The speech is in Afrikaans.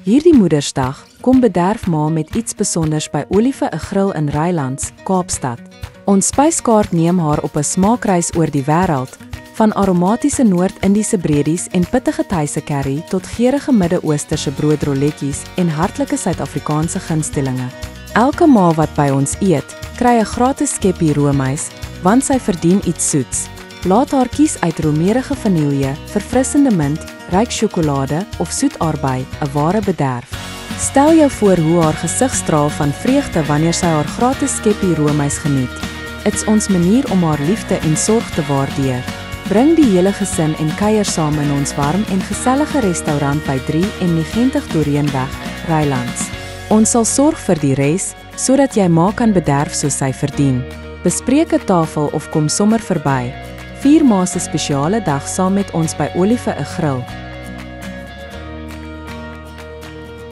Hierdie Moedersdag kom bederf ma met iets besonders by Olive 'n Grill in Rylands, Kaapstad. Ons spyskaart neem haar op 'n smaakreis oor die wêreld, van aromatiese Noord-Indiese bredies en pittige Thaise curry tot geurende Midde-Oosterse broodrolletjies en hartlike Suid-Afrikaanse gunstelinge. Elke ma wat by ons eet, kry 'n gratis skeppie roomys, want sy verdien iets soets. Laat haar kies uit romerige vanilje, verfrissende mint, ryk sjokolade of soet aardbei, 'n ware bederf. Stel jou voor hoe haar gesig straal van vreugde wanneer sy haar gratis skeppie roomys geniet. Dit's ons manier om haar liefde en sorg te waardeer. Bring die hele gesin en kuier saam in ons warm en gesellige restaurant by 390 Doreenweg, Rylands. Ons sal sorg vir die res, sodat jy ma kan bederf soos sy verdien. Bespreek 'n tafel of kom sommer verby. Vier ma se spesiale dag saam met ons by Olive 'n Grill.